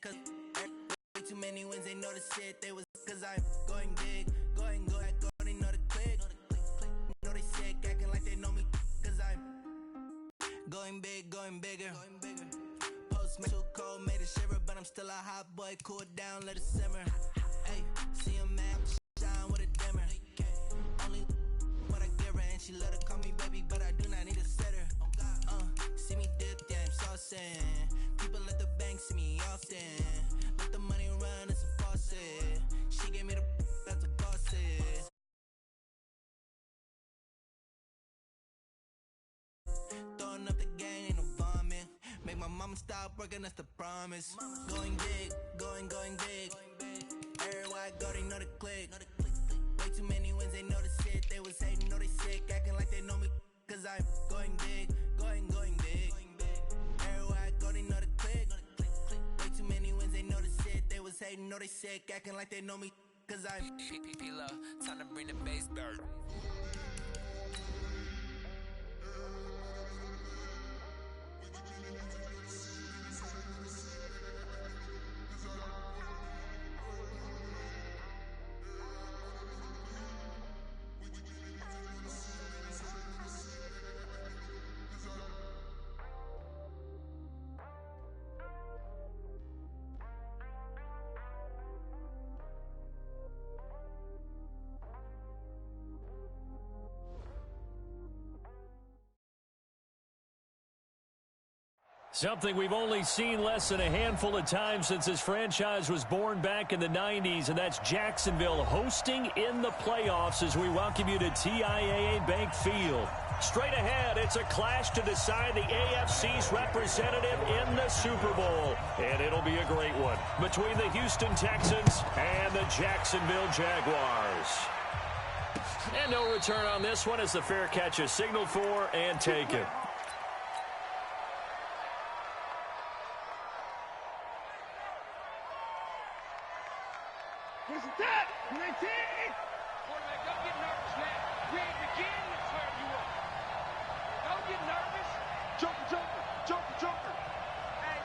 cause way too many wins, they know the shit. They was cause I'm going big, going they know the click. Know they sick, acting like they know me, cause I'm going big, going bigger. Post too cold, made a shiver, but I'm still a hot boy. Cool it down, let it simmer. Hey, see him man, shine with a dimmer. Only what I give her, and she love to call me baby, but I do not need a setter. See me dip, yeah, I'm saucing. People at the bank see me often. Let the money run, it's a faucet. She gave me the that's a boss is. Throwing up the gang, ain't no vomit. Make my mama stop working, that's the promise. Going big, going big. Everywhere I go, they know the click. Way too many wins, they know the shit. They was hating, know they sick, acting like they know me. Cause I'm going big, going big. Everywhere I go, they know the click. Way too many wins, they know the shit. They was hating, know they sick, acting like they know me. Cause I'm P-P-P-Love, time to bring the bass back. Something we've only seen less than a handful of times since this franchise was born back in the 90s, and that's Jacksonville hosting in the playoffs as we welcome you to TIAA Bank Field. Straight ahead, it's a clash to decide the AFC's representative in the Super Bowl, and it'll be a great one between the Houston Texans and the Jacksonville Jaguars. And no return on this one as the fair catch is signaled for and taken. Quarterback, don't get nervous, man. We ain't beginning to clear you up. Don't get nervous. Joker. Hey,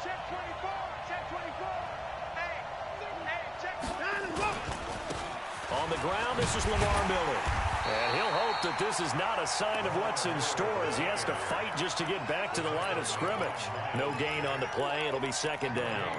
check 24. Hey, check 24. On the ground, this is Lamar Miller. And he'll hope that this is not a sign of what's in store as he has to fight just to get back to the line of scrimmage. No gain on the play. It'll be second down.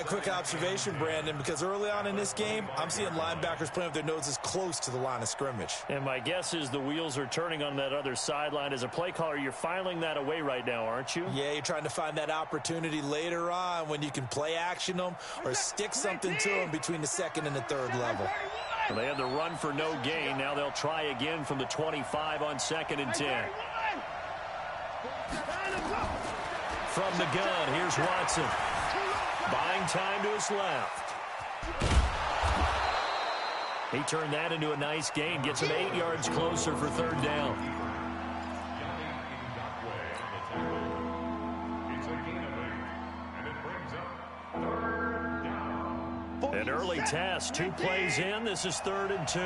Quick observation, Brandon, because early on in this game, I'm seeing linebackers playing with their noses close to the line of scrimmage. And my guess is the wheels are turning on that other sideline. As a play caller, you're filing that away right now, aren't you? Yeah, you're trying to find that opportunity later on when you can play action them or stick something to them between the second and the third level. Well, they had the run for no gain. Now they'll try again from the 25 on 2nd and 10. From the gun, here's Watson. Buying time to his left. He turned that into a nice gain. Gets him 8 yards closer for third down. An early test. 2 plays in. This is 3rd and 2.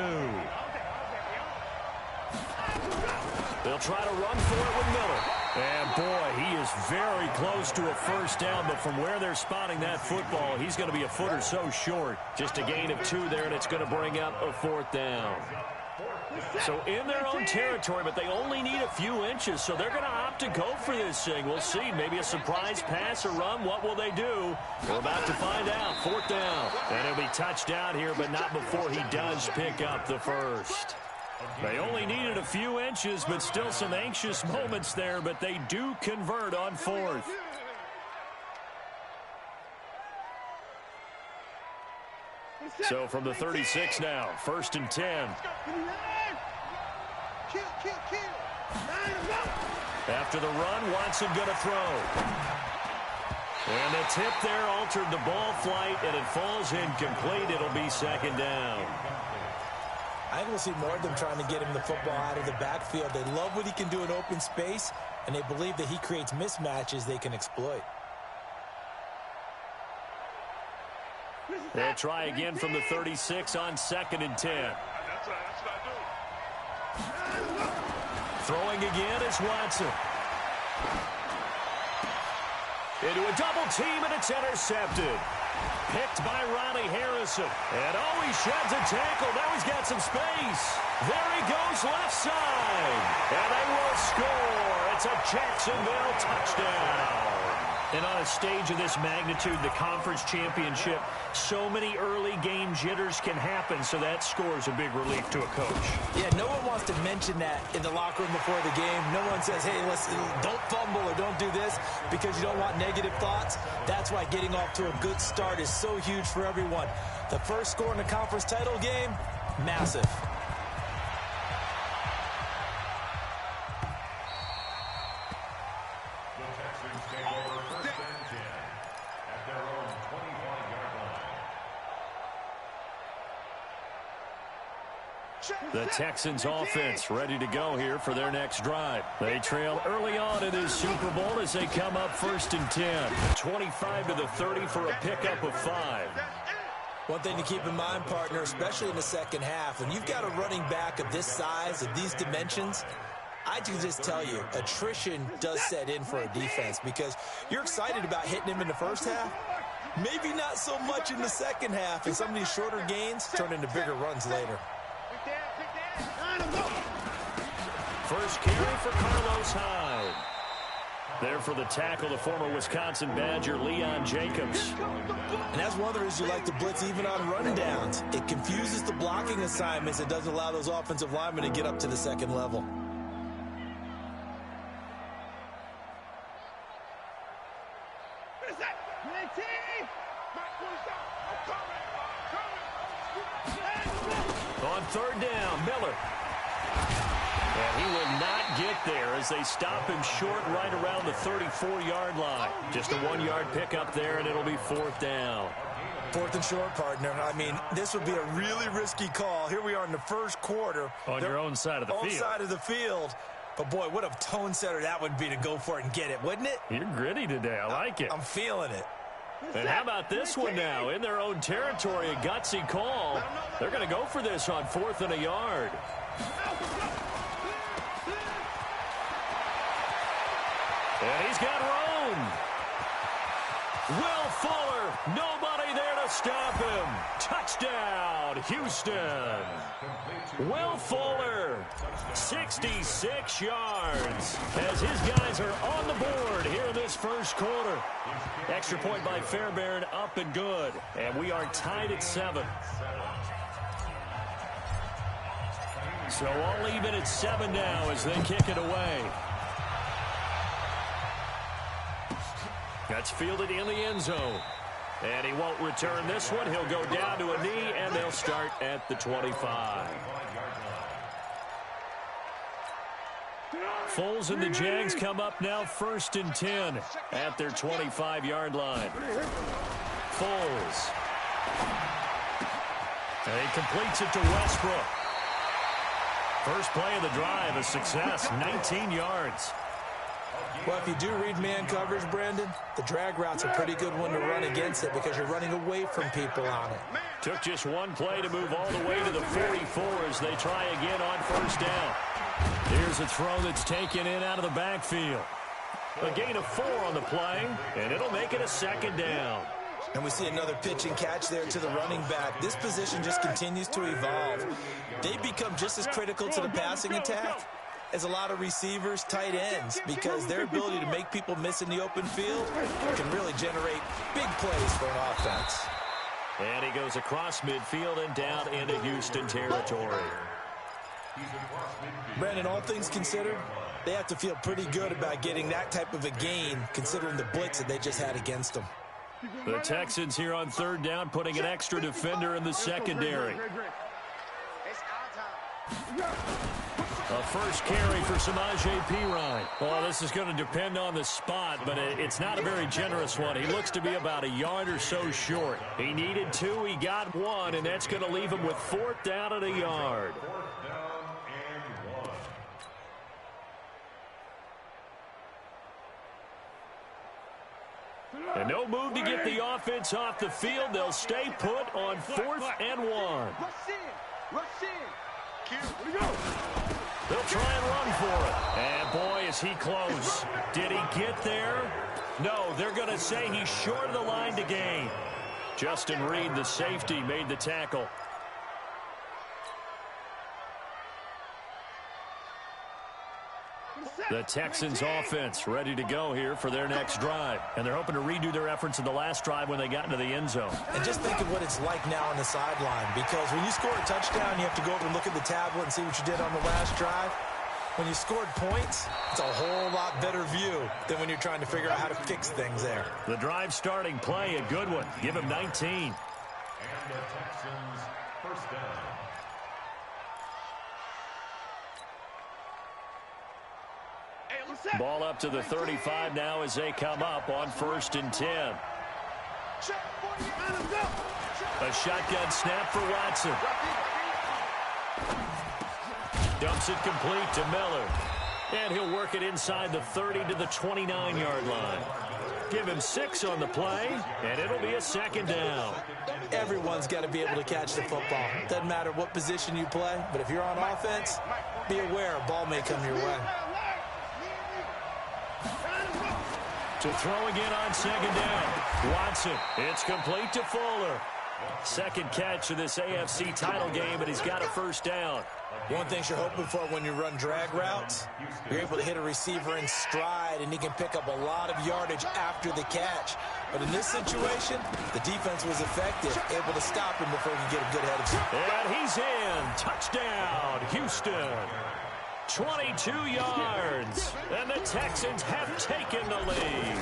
They'll try to run for it with Miller. And, boy, he is very close to a first down, but from where they're spotting that football, he's going to be a foot or so short. Just a gain of 2 there, and it's going to bring up a 4th down. So in their own territory, but they only need a few inches, so they're going to opt to go for this thing. We'll see. Maybe a surprise pass or run. What will they do? We're about to find out. 4th down. And he'll be touchdown here, but not before he does pick up the first. They only needed a few inches, but still some anxious moments there, but they do convert on 4th. So from the 36 now, 1st and 10. After the run, Watson going to throw. And the tip there altered the ball flight, and it falls incomplete. It'll be 2nd down. I think we'll see more of them trying to get him the football out of the backfield. They love what he can do in open space, and they believe that he creates mismatches they can exploit. They'll try again from the 36 on 2nd and 10. Throwing again is Watson. into a double team, and it's intercepted. Picked by Ronnie Harrison. And oh, he sheds a tackle. Now he's got some space. There he goes left side. And they will score. It's a Jacksonville touchdown. And on a stage of this magnitude, the conference championship, so many early game jitters can happen, so that score's a big relief to a coach. Yeah, no one wants to mention that in the locker room before the game. No one says, hey, listen, don't fumble or don't do this because you don't want negative thoughts. That's why getting off to a good start is so huge for everyone. The first score in the conference title game, massive. The Texans offense ready to go here for their next drive. They trail early on in this Super Bowl as they come up 1st and 10. 25 to the 30 for a pickup of 5. One thing to keep in mind, partner, especially in the second half, when you've got a running back of this size, of these dimensions, I can just tell you, attrition does set in for a defense because you're excited about hitting him in the first half. Maybe not so much in the second half, and some of these shorter gains turn into bigger runs later. First carry for Carlos Hyde. There for the tackle, the former Wisconsin Badger, Leon Jacobs. And that's one of the reasons you like to blitz even on rundowns. It confuses the blocking assignments. It doesn't allow those offensive linemen to get up to the second level. On 3rd down, Miller. And he will not get there as they stop him short right around the 34-yard line. Just a 1-yard pickup there, and it'll be 4th down. 4th and short, partner. I mean, this would be a really risky call. Here we are in the first quarter. On your own side of the field. Own side of the field. But, boy, what a tone setter that would be to go for it and get it, wouldn't it? You're gritty today. I like it. I'm feeling it. And how about this one now? In their own territory, a gutsy call. They're going to go for this on 4th and a yard. And he's got room. Will Fuller, nobody there to stop him. Touchdown, Houston. Will Fuller, 66 yards, as his guys are on the board here in this first quarter. Extra point by Fairbairn, up and good. And we are tied at 7. So all even at 7 now as they kick it away. That's fielded in the end zone. And he won't return this one. He'll go down to a knee, and they'll start at the 25. Foles and the Jags come up now 1st and 10 at their 25-yard line. Foles. And he completes it to Westbrook. First play of the drive, a success, 19 yards. Well, if you do read man coverage, Brandon, the drag route's a pretty good one to run against it because you're running away from people on it. Took just one play to move all the way to the 44 as they try again on 1st down. Here's a throw that's taken in out of the backfield. A gain of 4 on the play, and it'll make it a 2nd down. And we see another pitch and catch there to the running back. This position just continues to evolve. They become just as critical to the passing attack as a lot of receivers, tight ends, because their ability to make people miss in the open field can really generate big plays for an offense. And he goes across midfield and down into Houston territory. Brandon, all things considered, they have to feel pretty good about getting that type of a gain considering the blitz that they just had against them. The Texans here on 3rd down putting an extra defender in the secondary. A first carry for Samaje Perine. Well, this is going to depend on the spot, but it's not a very generous one. He looks to be about a yard or so short. He needed 2, he got 1, and that's going to leave him with 4th down and a yard. And no move to get the offense off the field. They'll stay put on 4th and 1. Rush in. They'll try and run for it. And boy, is he close. Did he get there? No, they're going to say he's short of the line to gain. Justin Reed, the safety, made the tackle. The Texans offense ready to go here for their next drive. And they're hoping to redo their efforts in the last drive when they got into the end zone. And just think of what it's like now on the sideline, because when you score a touchdown, you have to go over and look at the tablet and see what you did on the last drive. When you scored points, it's a whole lot better view than when you're trying to figure out how to fix things there. The drive starting play, a good one. Give him 19. And the Texans first down. Ball up to the 35 now as they come up on 1st and 10. A shotgun snap for Watson. Dumps it complete to Miller. And he'll work it inside the 30 to the 29-yard line. Give him 6 on the play, and it'll be a 2nd down. Everyone's got to be able to catch the football. Doesn't matter what position you play, but if you're on offense, be aware a ball may come your way. To throw again on 2nd down. Watson, it's complete to Fuller. 2nd catch of this AFC title game, and he's got a 1st down. One thing you're hoping for when you run drag routes, you're able to hit a receiver in stride, and he can pick up a lot of yardage after the catch. But in this situation, the defense was effective, able to stop him before he could get a good head of steam. And he's in. Touchdown, Houston. 22 yards, and the Texans have taken the lead.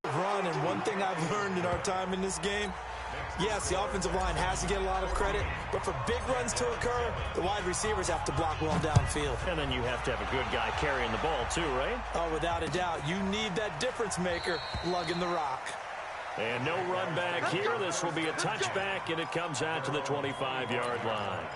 Run, and one thing I've learned in our time in this game, yes, the offensive line has to get a lot of credit, but for big runs to occur, the wide receivers have to block well downfield. And then you have to have a good guy carrying the ball too, right? Oh, without a doubt. You need that difference maker lugging the rock. And no run back here. This will be a touchback, and it comes out to the 25-yard line.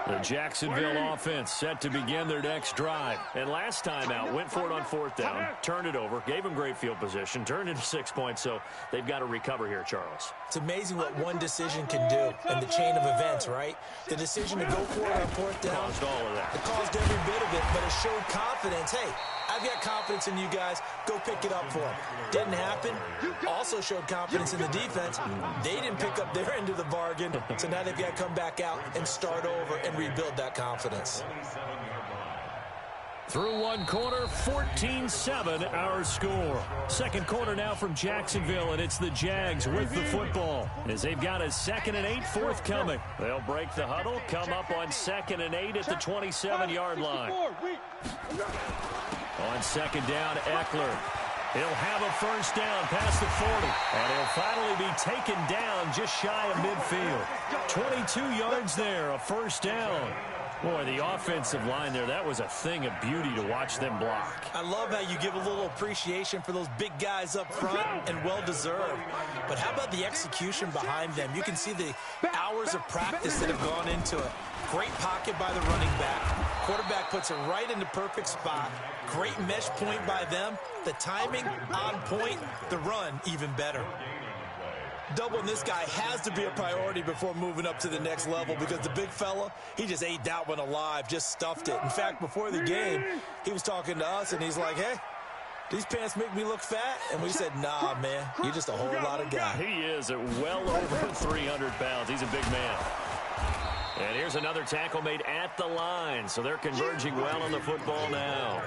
The Jacksonville offense set to begin their next drive. And last time out, went for it on 4th down, turned it over, gave them great field position, turned into 6 points, so they've got to recover here, Charles. It's amazing what one decision can do in the chain of events, right? The decision to go for it on 4th down. Caused all of that. It caused every bit of it, but it showed confidence. Hey, I've got confidence in you guys. Go pick it up for them. Didn't happen. Also showed confidence in the defense. They didn't pick up their end of the bargain, so now they've got to come back out and start over and rebuild that confidence. Through one quarter, 14-7 our score. 2nd quarter now from Jacksonville, and it's the Jags with the football. As they've got a 2nd and 8 forthcoming. They'll break the huddle, come up on 2nd and 8 at the 27-yard line. On 2nd down, Eckler. He'll have a 1st down past the 40. And he'll finally be taken down just shy of midfield. 22 yards there, a 1st down. Boy, the offensive line there, that was a thing of beauty to watch them block. I love how you give a little appreciation for those big guys up front, and well-deserved. But how about the execution behind them? You can see the hours of practice that have gone into it. Great pocket by the running back. Quarterback puts it right in the perfect spot. Great mesh point by them. The timing on point. The run even better. Doubling this guy has to be a priority before moving up to the next level, because the big fella, he just ate that one alive, just stuffed it. In fact, before the game, he was talking to us, and he's like, hey, these pants make me look fat? And we said, nah, man, you're just a whole lot of guy. He is at well over 300 pounds. He's a big man. And here's another tackle made at the line, so they're converging well on the football now.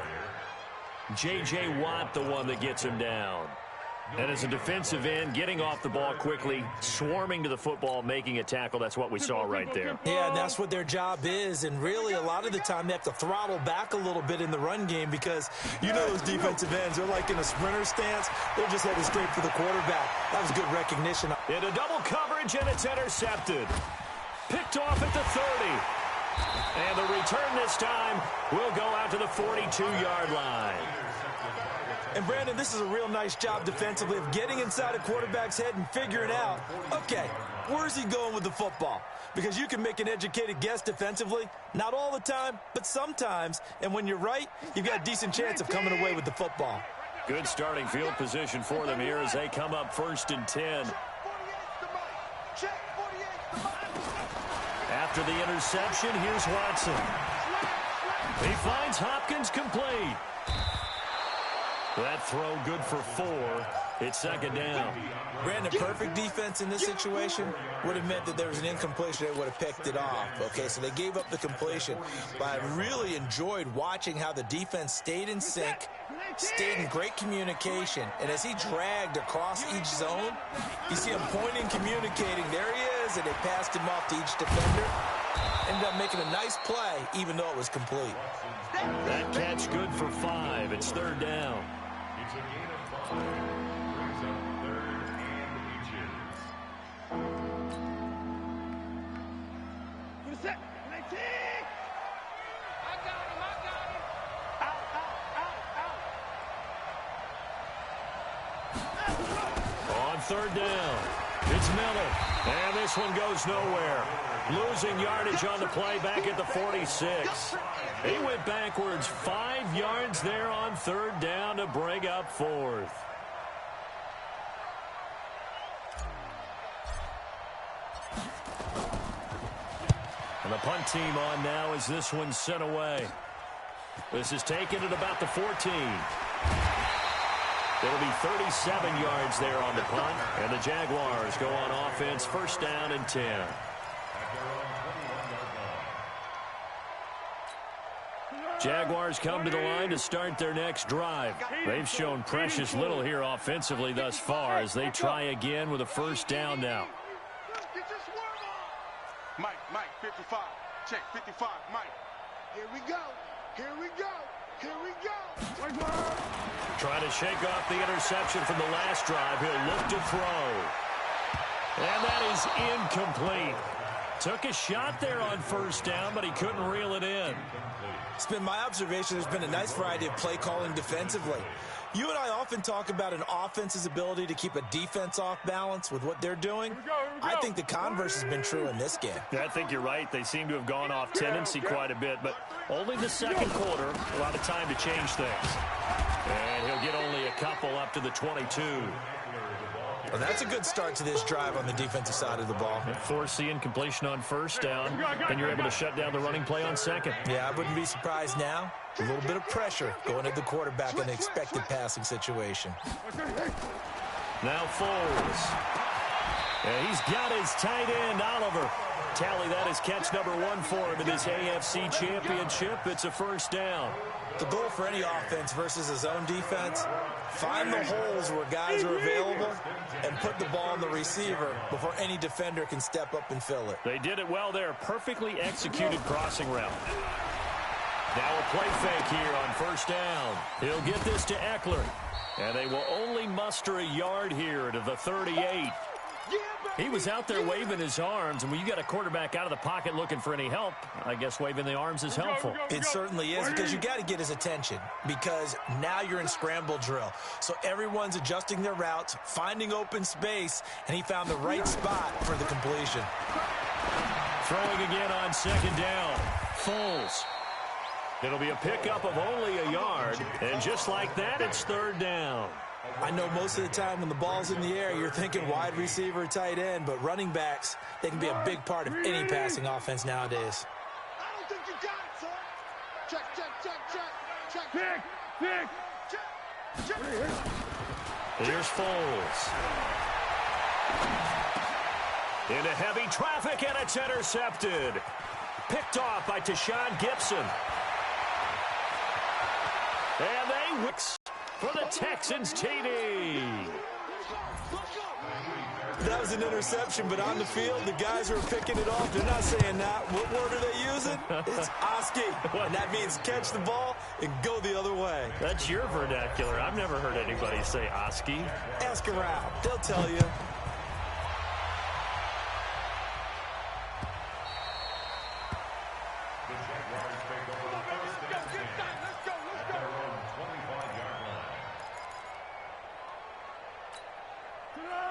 J.J. Watt, the one that gets him down. And as a defensive end, getting off the ball quickly, swarming to the football, making a tackle, that's what we saw right there. Yeah, and that's what their job is. And really, a lot of the time, they have to throttle back a little bit in the run game, because you know those defensive ends, they're like in a sprinter stance. They're just headed straight for the quarterback. That was good recognition. Into double coverage, and it's intercepted. Picked off at the 30. And the return this time will go out to the 42-yard line. And, Brandon, this is a real nice job defensively of getting inside a quarterback's head and figuring out, okay, where's he going with the football? Because you can make an educated guess defensively, not all the time, but sometimes. And when you're right, you've got a decent chance of coming away with the football. Good starting field position for them here as they come up 1st and 10. After the interception, here's Watson. He finds Hopkins complete. That throw good for 4. It's second down. Brandon, perfect defense in this situation would have meant that there was an incompletion. They would have picked it off. Okay, so they gave up the completion. But I really enjoyed watching how the defense stayed in sync, stayed in great communication. And as he dragged across each zone, you see him pointing, communicating. There he is, and they passed him off to each defender. Ended up making a nice play, even though it was complete. That catch good for 5. It's third down. It's a gain of 5. Brings up 3rd and inches. For the set. 19. I got him. Out. On third down, it's Miller. And this one goes nowhere. Losing yardage on the play back at the 46. He went backwards 5 yards there on third down to bring up 4th. And the punt team on now as this one's sent away. This is taken at about the 14. It'll be 37 yards there on the punt. And the Jaguars go on offense, first down and 10. Jaguars come to the line to start their next drive. They've shown precious little here offensively thus far as they try again with a first down now. Mike, 55. Check, 55, Mike. Here we go. Trying to shake off the interception from the last drive. He'll look to throw. And that is incomplete. Took a shot there on first down, but he couldn't reel it in. It's been my observation there's been a nice variety of play calling defensively. You and I often talk about an offense's ability to keep a defense off balance with what they're doing. I think the converse has been true in this game. I think you're right. They seem to have gone off tendency quite a bit, but only the second quarter, a lot of time to change things. And he'll get only a couple up to the 22. Well, that's a good start to this drive on the defensive side of the ball. Force the incompletion on first down, and you're able to shut down the running play on second. Yeah, I wouldn't be surprised now. A little bit of pressure going at the quarterback in an expected passing situation. Now Foles. And he's got his tight end, Oliver. Tally, that is catch number 1 for him in this AFC Championship. It's a first down. The goal for any offense versus a zone defense, find the holes where guys are available and put the ball on the receiver before any defender can step up and fill it. They did it well there. Perfectly executed crossing route. Now a play fake here on first down. He'll get this to Eckler. And they will only muster a yard here to the 38. He was out there waving his arms, and when you got a quarterback out of the pocket looking for any help, I guess waving the arms is helpful. It certainly is, because you got to get his attention, because now you're in scramble drill. So everyone's adjusting their routes, finding open space, and he found the right spot for the completion. Throwing again on second down. Foles. It'll be a pickup of only a yard, and just like that, it's third down. I know most of the time when the ball's in the air, you're thinking wide receiver, tight end, but running backs, they can be a big part of any passing offense nowadays. I don't think you got it, son. Check. Here's Foles. Into heavy traffic, and it's intercepted. Picked off by Tashawn Gibson. And they wicks for the Texans TD. That was an interception, but on the field, the guys who are picking it off, they're not saying that. What word are they using? It's Oski, and that means catch the ball and go the other way. That's your vernacular. I've never heard anybody say Oski. Ask around. They'll tell you.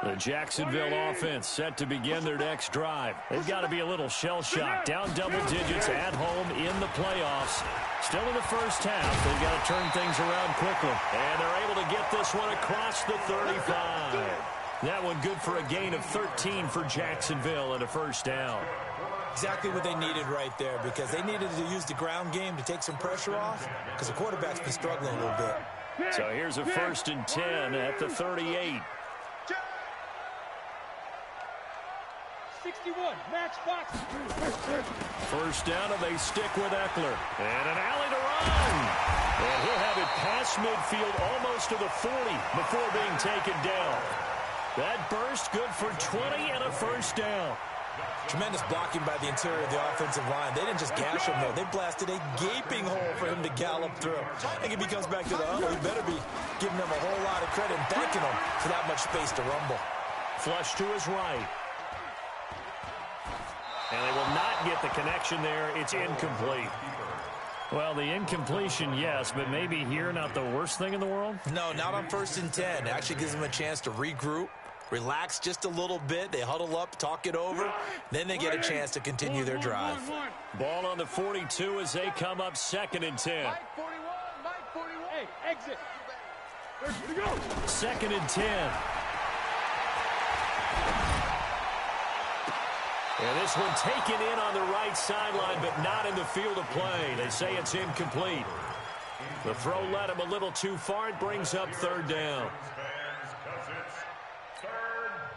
The Jacksonville offense set to begin their next drive. They've got to be a little shell-shocked. Down double digits at home in the playoffs. Still in the first half. They've got to turn things around quickly. And they're able to get this one across the 35. That one good for a gain of 13 for Jacksonville and a first down. Exactly what they needed right there, because they needed to use the ground game to take some pressure off, because the quarterback's been struggling a little bit. So here's a 1st and 10 at the 38. 61, match box. First down, and they stick with Eckler. And an alley to run. And he'll have it past midfield almost to the 40 before being taken down. That burst good for 20 and a 1st down. Tremendous blocking by the interior of the offensive line. They didn't just gash him, though. They blasted a gaping hole for him to gallop through. I think if he comes back to the huddle, he better be giving them a whole lot of credit and thanking them for that much space to rumble. Flush to his right. And they will not get the connection there. It's incomplete. Well, the incompletion, yes, but maybe here not the worst thing in the world? No, not on 1st and 10. It actually gives them a chance to regroup, relax just a little bit. They huddle up, talk it over. Then they get a chance to continue their drive. Ball on the 42 as they come up 2nd and 10. Mike 41, Mike 41. Hey, exit. Ready to go. 2nd and 10. And this one taken in on the right sideline, but not in the field of play. They say it's incomplete. The throw led him a little too far. It brings up 3rd down.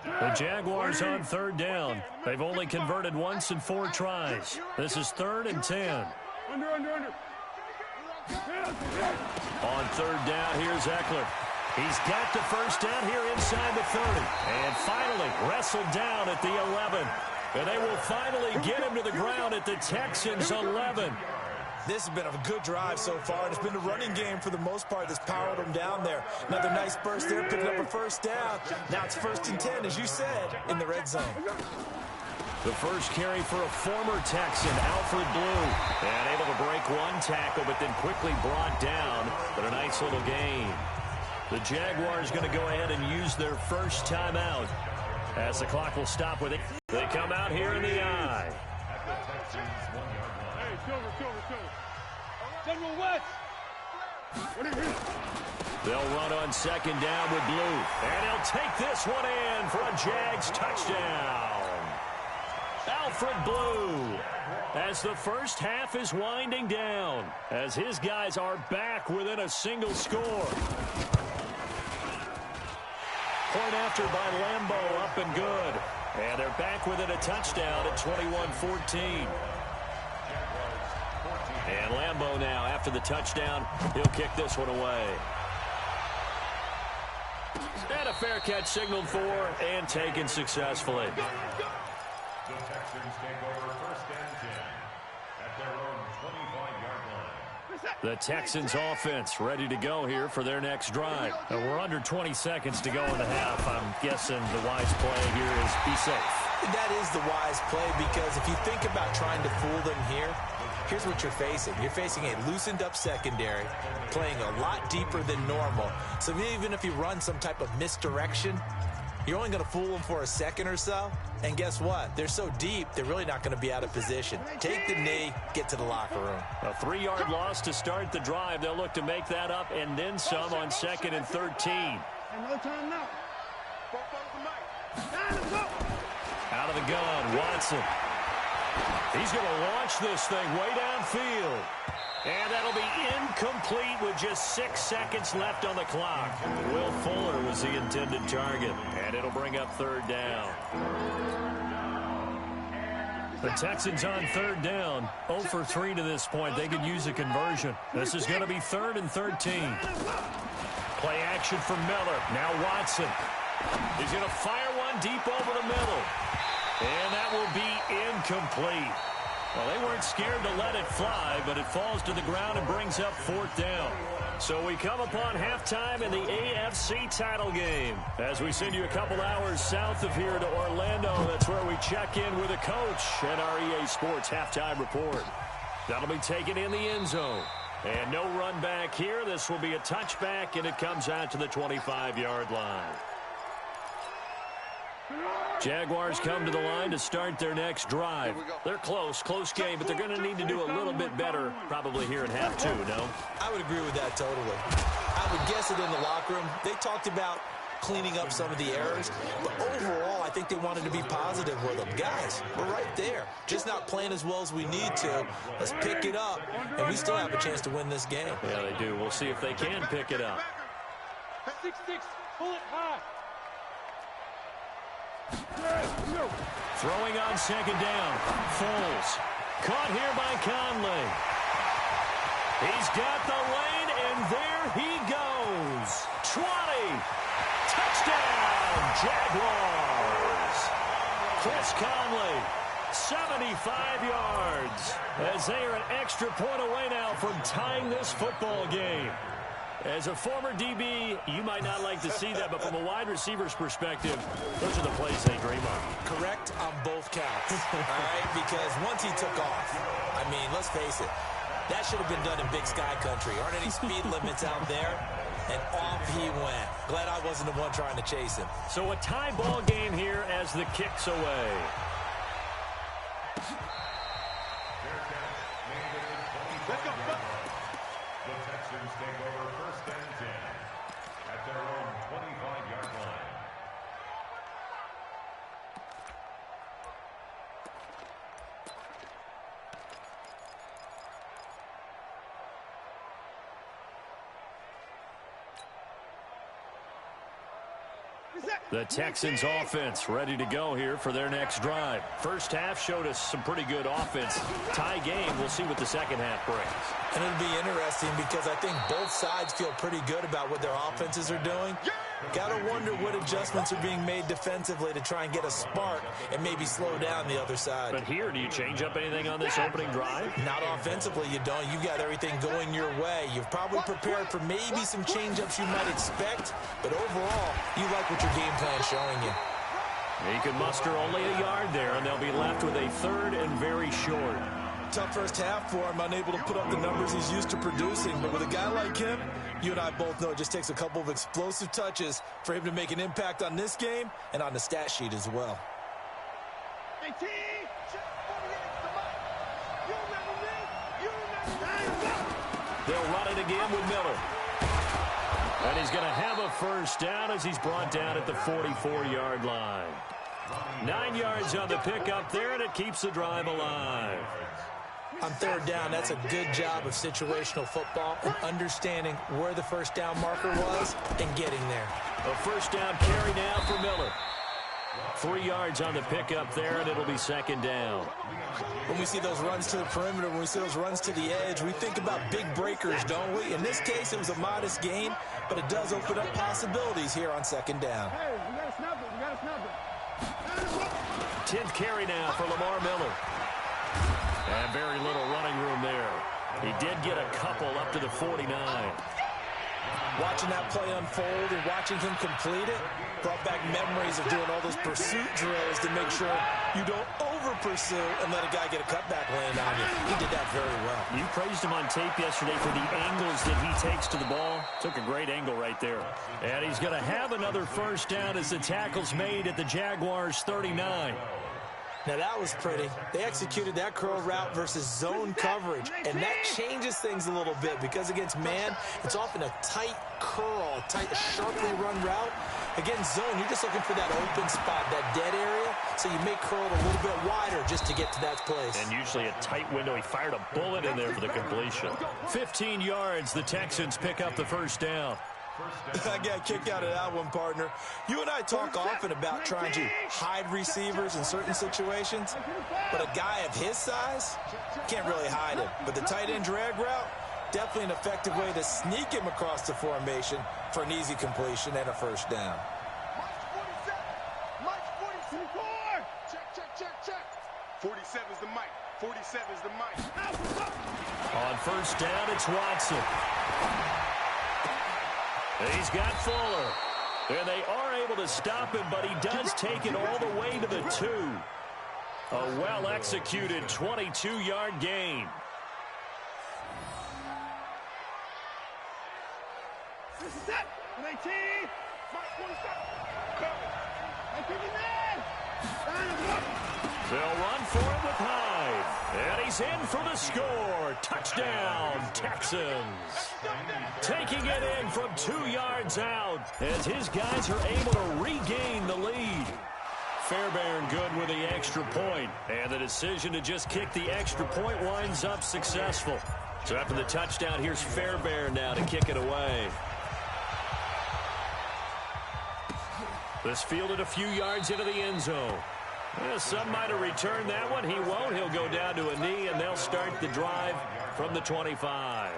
The Jaguars on 3rd down. They've only converted once in 4 tries. This is 3rd and 10. Under. On 3rd down, here's Eckler. He's got the 1st down here inside the 30. And finally wrestled down at the 11. And they will finally get him to the ground at the Texans' 11. This has been a good drive so far, and it's been a running game for the most part that's powered them down there. Another nice burst there, picking up a 1st down. Now it's 1st and 10, as you said, in the red zone. The first carry for a former Texan, Alfred Blue. And able to break 1 tackle, but then quickly brought down. But a nice little gain. The Jaguars going to go ahead and use their first timeout, as the clock will stop with it. They come out here in the eye. Hey, Silver. General West. They'll run on 2nd down with Blue. And he'll take this one in for a Jags touchdown. Alfred Blue, as the first half is winding down, as his guys are back within a single score. Point after by Lambeau, up and good. And they're back within a touchdown at 21-14. And Lambeau now, after the touchdown, he'll kick this one away. And a fair catch signaled for and taken successfully. The Texans take over 1st and 10 at their own 25-yard line. The Texans offense ready to go here for their next drive. We're under 20 seconds to go in the half. I'm guessing the wise play here is be safe. That is the wise play, because if you think about trying to fool them here, here's what you're facing. You're facing a loosened-up secondary, playing a lot deeper than normal. So even if you run some type of misdirection, you're only going to fool them for a second or so. And guess what? They're so deep, they're really not going to be out of position. Take the knee, get to the locker room. A 3-yard loss to start the drive. They'll look to make that up and then some on 2nd and 13. No time now. Out of the gun, Watson. He's going to launch this thing way downfield. And that'll be incomplete with just 6 seconds left on the clock. Will Fuller was the intended target, and it'll bring up 3rd down. The Texans on 3rd down, 0 for 3 to this point. They could use a conversion. This is going to be 3rd and 13. Play action for Miller. Now Watson. He's going to fire one deep over the middle. And that will be incomplete. Well, they weren't scared to let it fly, but it falls to the ground and brings up 4th down. So we come upon halftime in the AFC title game. As we send you a couple hours south of here to Orlando, that's where we check in with a coach at our EA Sports halftime report. That'll be taken in the end zone. And no run back here. This will be a touchback, and it comes out to the 25-yard line. Jaguars come to the line to start their next drive. They're close game, but they're going to need to do a little bit better probably here in half 2, no? I would agree with that totally. I would guess it in the locker room. They talked about cleaning up some of the errors. But overall, I think they wanted to be positive with them. Guys, we're right there. Just not playing as well as we need to. Let's pick it up, and we still have a chance to win this game. Yeah, they do. We'll see if they can pick it up. 6-6, pull it high. Throwing on second down. Foles. Caught here by Conley. He's got the lane, and there he goes. 20. Touchdown, Jaguars. Chris Conley, 75 yards. As they are an extra point away now from tying this football game. As a former DB, you might not like to see that, but from a wide receiver's perspective, those are the plays they dream of. Correct on both counts, all right? Because once he took off, I mean, let's face it, that should have been done in Big Sky Country. Aren't any speed limits out there? And off he went. Glad I wasn't the one trying to chase him. So a tie ball game here as the kick's away. The Texans take over first and 10 at their own 25-yard line. The Texans offense ready to go here for their next drive. First half showed us some pretty good offense. Tie game, we'll see what the second half brings. And it'll be interesting because I think both sides feel pretty good about what their offenses are doing. Got to wonder what adjustments are being made defensively to try and get a spark and maybe slow down the other side. But here, do you change up anything on this opening drive? Not offensively, you don't. You've got everything going your way. You've probably prepared for maybe some change-ups you might expect, but overall, you like what your game plan's showing you. He can muster only a yard there, and they'll be left with a third and very short. Tough first half for him, unable to put up the numbers he's used to producing. But with a guy like him, you and I both know it just takes a couple of explosive touches for him to make an impact on this game and on the stat sheet as well. They'll run it again with Miller. And he's going to have a first down as he's brought down at the 44-yard line. 9 yards on the pickup there, and it keeps the drive alive. On third down, that's a good job of situational football and understanding where the first down marker was and getting there. A first down carry now for Miller. 3 yards on the pickup there, and it'll be second down. When we see those runs to the perimeter, when we see those runs to the edge, we think about big breakers, don't we? In this case, it was a modest gain, but it does open up possibilities here on second down. Hey, we got to snap it. We got to snap it. 10th carry now for Lamar Miller. And very little running room there. He did get a couple up to the 49. Watching that play unfold and watching him complete it brought back memories of doing all those pursuit drills to make sure you don't over-pursue and let a guy get a cutback land on you. He did that very well. You praised him on tape yesterday for the angles that he takes to the ball. Took a great angle right there. And he's going to have another first down as the tackle's made at the Jaguars 39. Now, that was pretty. They executed that curl route versus zone coverage, and that changes things a little bit because against man, it's often a tight curl, a tight, sharply run route. Against zone, you're just looking for that open spot, that dead area, so you may curl it a little bit wider just to get to that place. And usually a tight window. He fired a bullet in there for the completion. 15 yards, the Texans pick up the first down. I got a kick out of that one, partner. You and I talk often about trying to hide receivers in certain situations, but a guy of his size can't really hide him. But the tight end drag route, definitely an effective way to sneak him across the formation for an easy completion and a first down. March 44. Check. 47 is the mic. 47 is the mic. On first down, it's Watson. He's got Fuller. And they are able to stop him, but he does take it all the way to the 2. A well-executed 22-yard gain. This is it. 19. March 47. Go. 19 man. They'll run for it with Hyde. And he's in for the score. Touchdown, Texans. Taking it in from 2 yards out as his guys are able to regain the lead. Fairbairn good with the extra point. And the decision to just kick the extra point winds up successful. So after the touchdown, here's Fairbairn now to kick it away. This fielded a few yards into the end zone. Well, some might have returned that one. He won't. He'll go down to a knee, and they'll start the drive from the 25.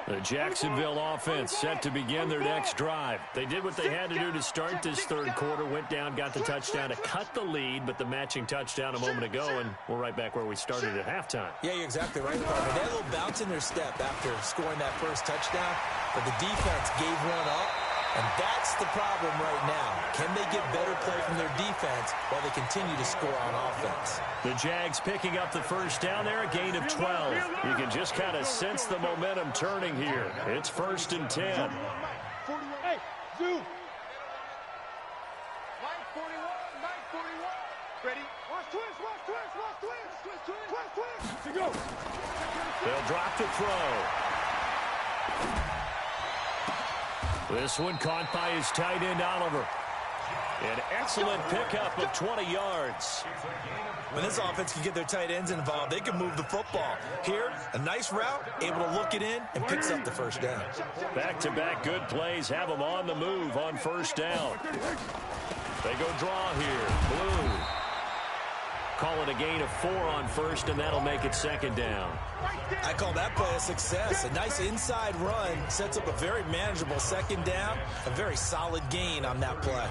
The Jacksonville offense set to begin their next drive. They did what they had to do to start this third quarter, went down, got the touchdown to cut the lead, but the matching touchdown a moment ago, and we're right back where we started at halftime. Yeah, you're exactly right, partner. They had a little bounce in their step after scoring that first touchdown, but the defense gave one up, and that's the problem right now. Can they get better play from their defense while they continue to score on offense? The Jags picking up the first down there, a gain of 12. You can just kind of sense the momentum turning here. It's 1st and 10. Hey, Zoo. Mike 41, Mike 41. Ready? Watch twist, watch twist, watch twist. Twist, twist, twist, twist. To go. They'll drop the throw. This one caught by his tight end, Oliver. An excellent pickup of 20 yards. When this offense can get their tight ends involved, they can move the football. Here, a nice route, able to look it in, and picks up the first down. Back-to-back good plays have them on the move on first down. They go draw here. Blue. Call it a gain of 4 on first, and that'll make it 2nd down. I call that play a success. A nice inside run sets up a very manageable 2nd down. A very solid gain on that play.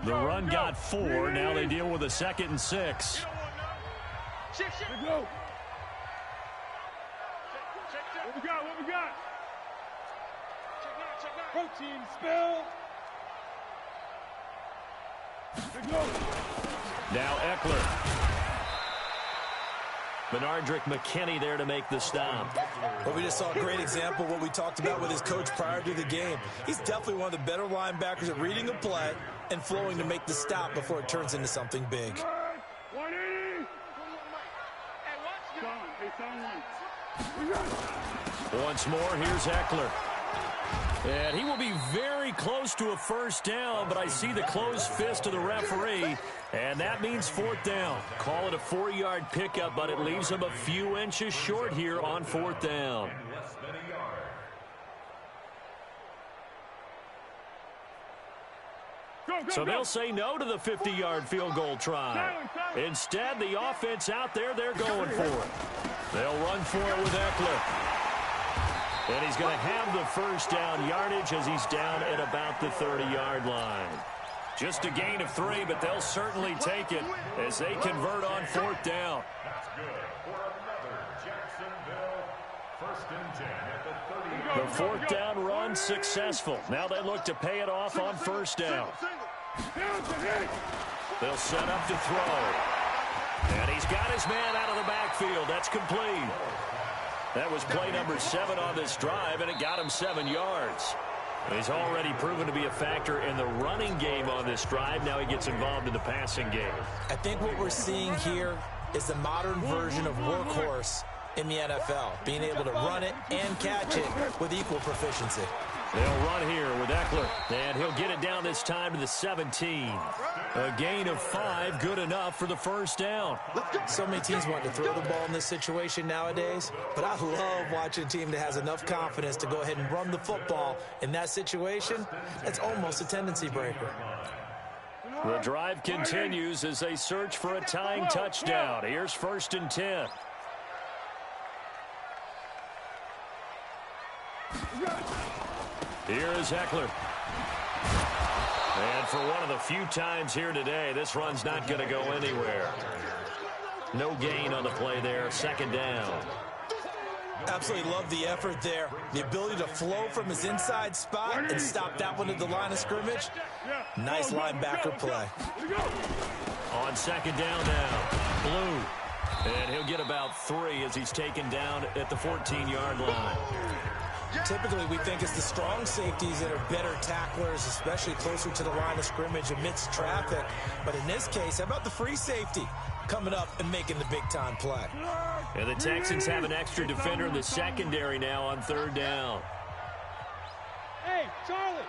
The run got 4. Now they deal with a 2nd and 6. Shift. Go. What we got? What we got? Check out. Protein spill. Now Eckler. Benardrick McKinney there to make the stop. Well, we just saw a great example of what we talked about with his coach prior to the game. He's definitely one of the better linebackers at reading a play and flowing to make the stop before it turns into something big. 180. Once more, here's Eckler. And he will be very close to a first down, but I see the closed fist of the referee, and that means 4th down. Call it a 4-yard pickup, but it leaves him a few inches short here on 4th down. So they'll say no to the 50-yard field goal try. Instead, the offense out there, they're going for it. They'll run for it with Eckler. And he's going to have the first down yardage as he's down at about the 30-yard line. Just a gain of 3, but they'll certainly take it as they convert on 4th down. That's good for another Jacksonville 1st and 10 at the 30. The 4th down run successful. Now they look to pay it off on first down. They'll set up to throw. And he's got his man out of the backfield. That's complete. That was play number 7 on this drive, and it got him 7 yards. He's already proven to be a factor in the running game on this drive. Now he gets involved in the passing game. I think what we're seeing here is the modern version of workhorse in the NFL, being able to run it and catch it with equal proficiency. They'll run here with Eckler, and he'll get it down this time to the 17. A gain of 5, good enough for the first down. So many teams want to throw the ball in this situation nowadays, but I love watching a team that has enough confidence to go ahead and run the football in that situation. That's almost a tendency breaker. The drive continues as they search for a tying touchdown. Here's 1st and 10. Here is Eckler. And for one of the few times here today, this run's not going to go anywhere. No gain on the play there. 2nd down. Absolutely love the effort there. The ability to flow from his inside spot and stop that one at the line of scrimmage. Nice linebacker play. On 2nd down now. Blue. And he'll get about 3 as he's taken down at the 14-yard line. Typically, we think it's the strong safeties that are better tacklers, especially closer to the line of scrimmage amidst traffic. But in this case, how about the free safety coming up and making the big-time play? And the Texans have an extra defender in the secondary now on third down. Hey, Charlie.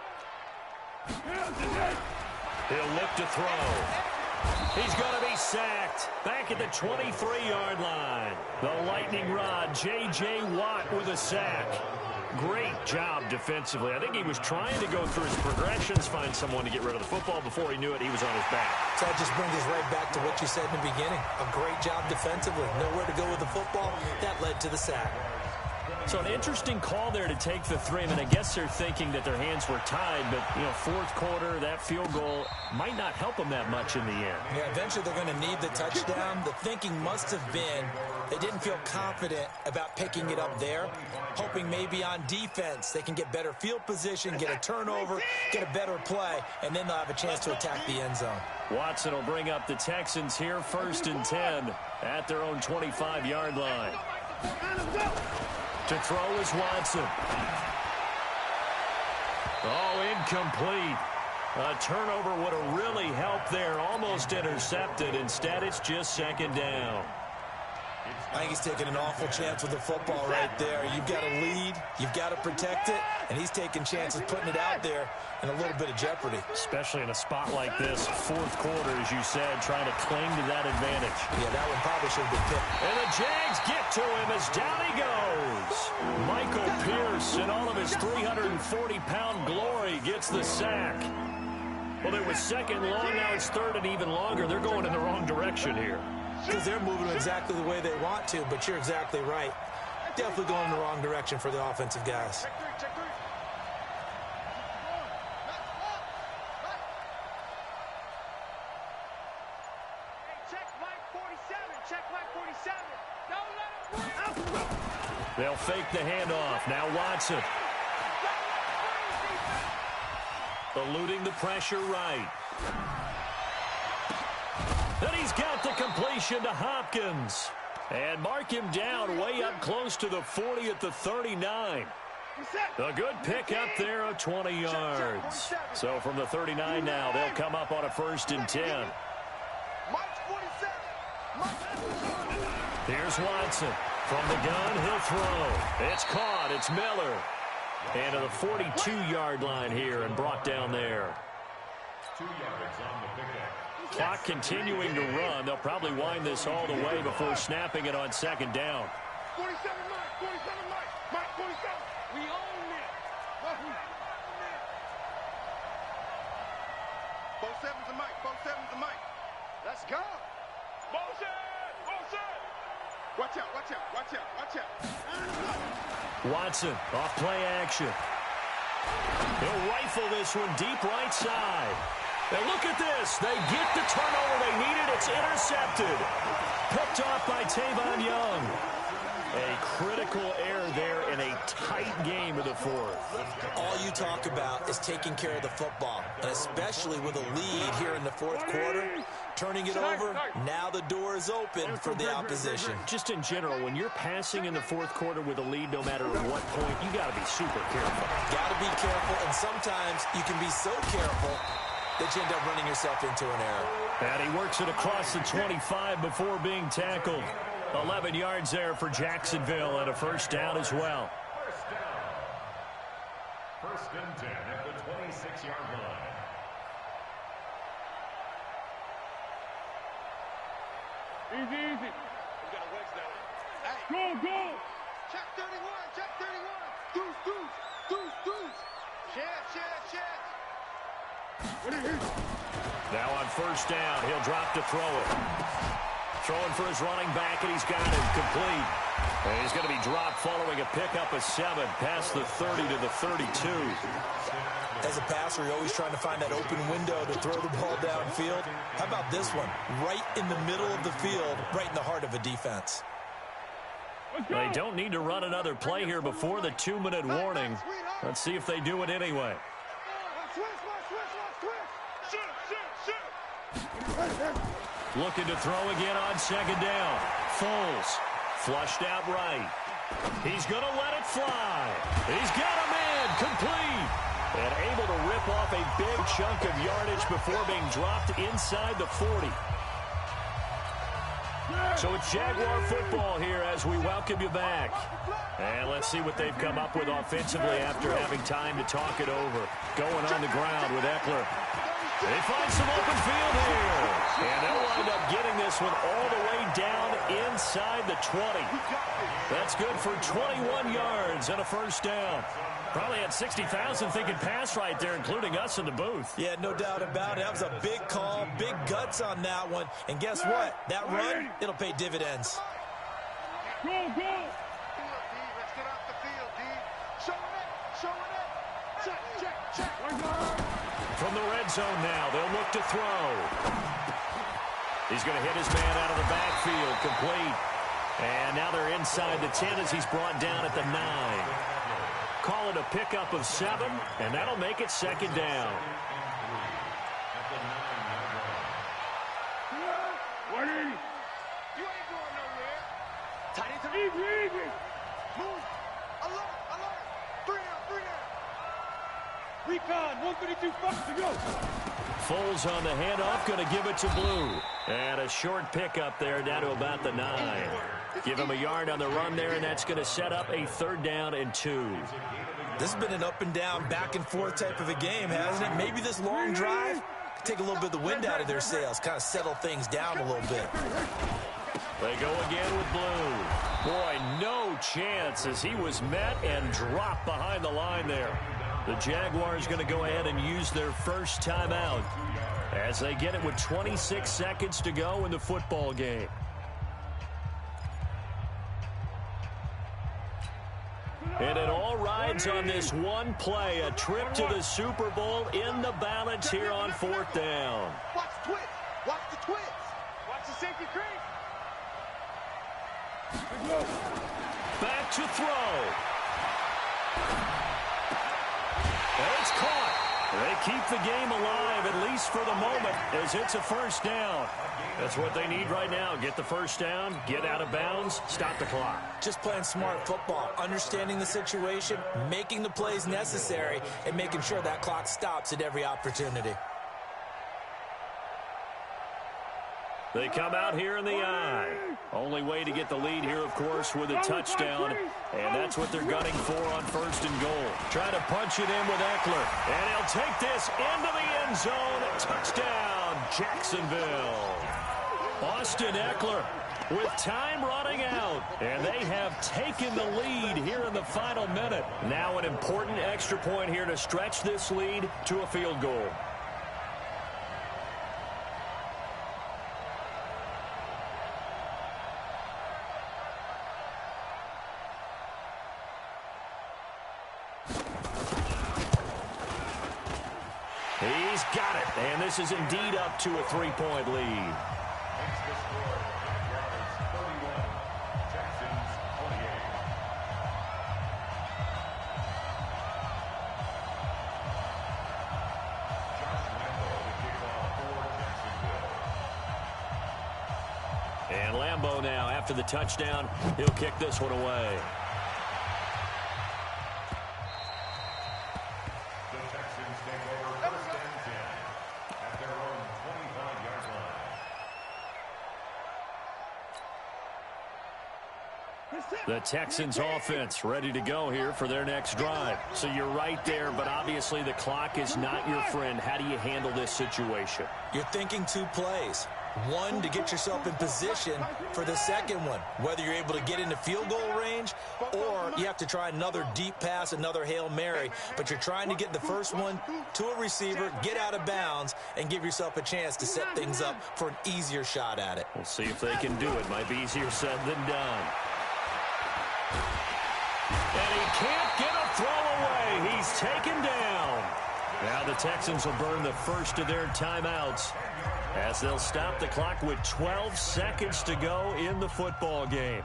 He'll look to throw. He's going to be sacked. Back at the 23-yard line. The lightning rod, J.J. Watt with a sack. Great job defensively. I think he was trying to go through his progressions, find someone to get rid of the football. Before he knew it, he was on his back. So that just brings us right back to what you said in the beginning. A great job defensively. Nowhere to go with the football. That led to the sack. So an interesting call there to take the three. I mean, I guess they're thinking that their hands were tied, but, you know, fourth quarter, that field goal might not help them that much in the end. Yeah, eventually they're going to need the touchdown. The thinking must have been they didn't feel confident about picking it up there, hoping maybe on defense they can get better field position, get a turnover, get a better play, and then they'll have a chance to attack the end zone. Watson will bring up the Texans here, 1st and 10 at their own 25-yard line. To throw is Watson. Oh, incomplete. A turnover would have really helped there. Almost intercepted. Instead, it's just second down. I think he's taking an awful chance with the football right there. You've got to lead. You've got to protect it. And he's taking chances, putting it out there in a little bit of jeopardy. Especially in a spot like this, fourth quarter, as you said, trying to cling to that advantage. Yeah, that one probably should have been picked. And the Jags get to him as down he goes. Michael Pierce, in all of his 340-pound glory, gets the sack. Well, it was second long. Now it's third and even longer. They're going in the wrong direction here. Because they're moving exactly the way they want to, but you're exactly right. Definitely going in the wrong direction for the offensive guys. Check three. Hey, check Mike 47. Check Mike 47. Don't let him breathe. They'll fake the handoff. Now Watson. Eluding the pressure right. And he's got the completion to Hopkins. And mark him down way up close to the 40 at the 39. A good pick up there of 20 yards. So from the 39 now, they'll come up on a 1st and 10. Here's Watson. From the gun, he'll throw. It's caught. It's Miller. And to the 42-yard line here and brought down there. 2 yards on the pickup. Clock continuing to run. They'll probably wind this all the way before snapping it on second down. 47 Mike. 47 Mike. Mike 47. We own it. Both sevens and Mike. Both sevens and Mike. Let's go. Motion. Watch out. Watch out. Watch out. Watch out. Watson off play action. He'll rifle this one deep right side. And look at this. They get the turnover they needed. It's intercepted. Picked off by Tavon Young. A critical error there in a tight game of the fourth. All you talk about is taking care of the football, and especially with a lead here in the fourth quarter. Turning it over, now the door is open for the opposition. Just in general, when you're passing in the fourth quarter with a lead, no matter at what point, you got to be super careful. Got to be careful, and sometimes you can be so careful that you end up running yourself into an error. And he works it across the 25 before being tackled. 11 yards there for Jacksonville and a 1st down as well. 1st and 10 at the 26-yard line. Easy. We got a wedge now. Hey. Go. Check 31. Check 31. Deuce. Chance. Now on 1st down, he'll drop to throw it. Throwing for his running back, and he's got it complete. And he's going to be dropped following a pickup of 7 past the 30 to the 32. As a passer, you're always trying to find that open window to throw the ball downfield. How about this one? Right in the middle of the field, right in the heart of a defense. They don't need to run another play here before the 2-minute warning. Let's see if they do it anyway. Looking to throw again on 2nd down. Foles flushed out right. He's going to let it fly. He's got a man complete. And able to rip off a big chunk of yardage before being dropped inside the 40. So it's Jaguar football here as we welcome you back. And let's see what they've come up with offensively after having time to talk it over. Going on the ground with Eckler. They find some open field here. And they'll wind up getting this one all the way down inside the 20. That's good for 21 yards and a first down. Probably had 60,000 thinking pass right there, including us in the booth. Yeah, no doubt about it. That was a big call, big guts on that one. And guess what? That run, it'll pay dividends. Go, go. Let's get off the field, D. Showing it. Check. From the red zone now, they'll look to throw. He's going to hit his man out of the backfield, complete. And now they're inside the 10 as he's brought down at the 9. Call it a pickup of 7, and that'll make it second down. You ain't going nowhere. Tight into the easy. Move. Alert. 3 down. Recon, 132 bucks to go. Foles on the handoff, going to give it to Blue. And a short pickup there down to about the 9. Give him a yard on the run there, and that's going to set up a 3rd down and 2. This has been an up and down, back and forth type of a game, hasn't it? Maybe this long drive could take a little bit of the wind out of their sails, kind of settle things down a little bit. They go again with Blue. Boy, no chance as he was met and dropped behind the line there. The Jaguars going to go ahead and use their first timeout as they get it with 26 seconds to go in the football game. And it all rides on this one play, a trip to the Super Bowl in the balance here on 4th down. Watch the twits. Watch the safety creep. Back to throw. And it's caught. They keep the game alive, at least for the moment, as it's a first down. That's what they need right now. Get the first down, get out of bounds, stop the clock. Just playing smart football, understanding the situation, making the plays necessary, and making sure that clock stops at every opportunity. They come out here in the eye. Only way to get the lead here, of course, with a touchdown. And that's what they're gunning for on 1st and goal. Trying to punch it in with Eckler. And he'll take this into the end zone. Touchdown, Jacksonville. Austin Eckler with time running out. And they have taken the lead here in the final minute. Now an important extra point here to stretch this lead to a field goal. He's got it, and this is indeed up to a 3-point lead. Makes the score Jaguars 31, Texans 28. Josh Lambo to kick off for Jacksonville. And Lambo now, after the touchdown, he'll kick this one away. The Texans take over 1st and 10 at their own 25-yard line. The Texans offense ready to go here for their next drive. So you're right there, but obviously the clock is not your friend. How do you handle this situation? You're thinking 2 plays. One, to get yourself in position for the second one, whether you're able to get into field goal range or you have to try another deep pass, another Hail Mary. But you're trying to get the first one to a receiver, get out of bounds, and give yourself a chance to set things up for an easier shot at it. We'll see if they can do it. Might be easier said than done. And he can't get a throw away. He's taken down. Now the Texans will burn the first of their timeouts as they'll stop the clock with 12 seconds to go in the football game.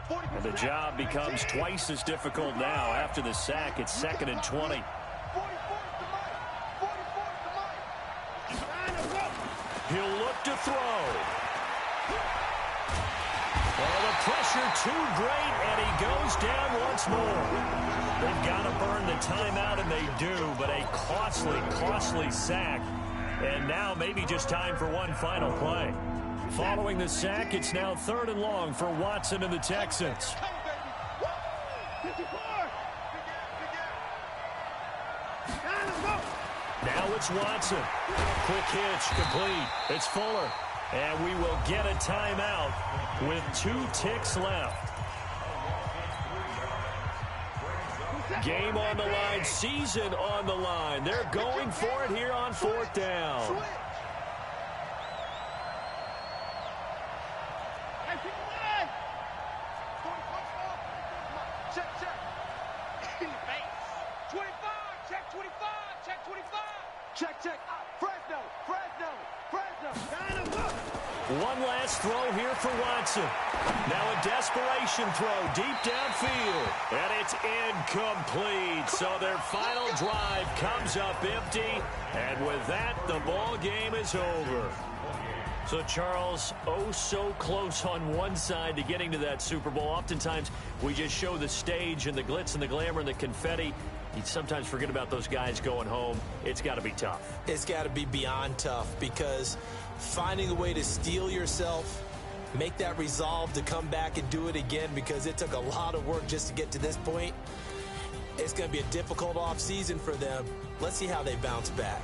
And the job becomes twice as difficult now after the sack. It's 2nd and 20. look to throw. Oh, the pressure too great, and he goes down once more. They've got to burn the timeout, and they do, but a costly, costly sack. And now maybe just time for one final play. Following the sack, it's now 3rd and long for Watson and the Texans. Now it's Watson. Quick hitch, complete. It's Fuller. And we will get a timeout with 2 ticks left. Game on the line, season on the line. They're going for it here on 4th down. One last throw here for Watson. Now a desperation throw deep downfield. And it's incomplete. So their final drive comes up empty. And with that, the ball game is over. So, Charles, oh so close on one side to getting to that Super Bowl. Oftentimes, we just show the stage and the glitz and the glamour and the confetti. You sometimes forget about those guys going home. It's got to be tough. It's got to be beyond tough, because finding a way to steel yourself, make that resolve to come back and do it again, because it took a lot of work just to get to this point. It's going to be a difficult offseason for them. Let's see how they bounce back.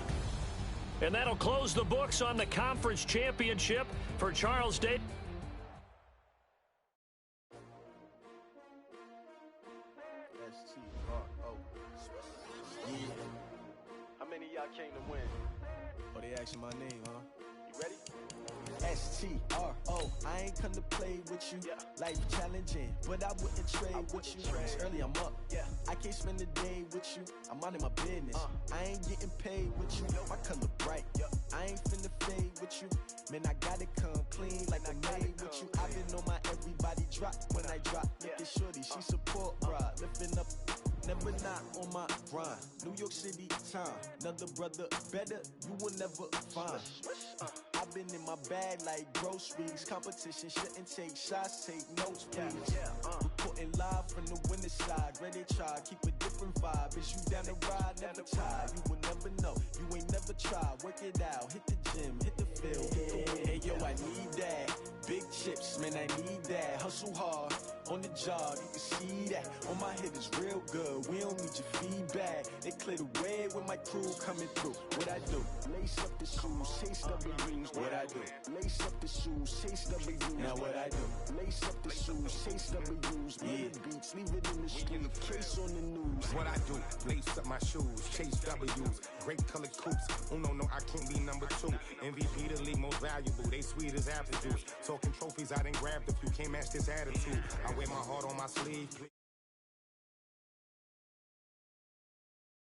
And that'll close the books on the conference championship for Charles Day. How many of y'all came to win? Oh, they asking my name, huh? You ready? S-T-R-O, I ain't come to play with you. Yeah. Life challenging, but I wouldn't trade with you. It's early, I'm up. Yeah. I can't spend the day with you. I'm minding my business. I ain't getting paid with you. My color bright. I ain't finna fade with you. Man, I gotta come clean like I made with you. I've been on my everybody drop when I drop. Look at shorty, she support ride. Lifting up, never not on my grind. New York City time. Another brother better, you will never find. I've been in my bag like groceries. Competition shouldn't take shots, take notes, please. Reporting live from the winter side. Ready to try, keep a different vibe. Is you down the ride, never tired. You will never know, you ain't never tried. Work it out, hit the gym, hit the field. Hey yo, I need that. Big chips, man, I need that. Hustle hard, on the job, you can see that. On my head is real good, we don't need your feedback. They clear the way with my crew coming through. What I do? Lace up the shoes, chase W's. What I do? Lace up the shoes, chase W's. Now what I do? Lace up the shoes, chase W's. Yeah. Beats, leave it in the street, case on the news. What I do? Lace up my shoes, chase W's. Great colored coops. Oh no, I can't be number 2. MVP the league most valuable. They sweet as apple juice. Talking trophies, I didn't grab the few. Can't match this attitude. I wear my heart on my sleeve.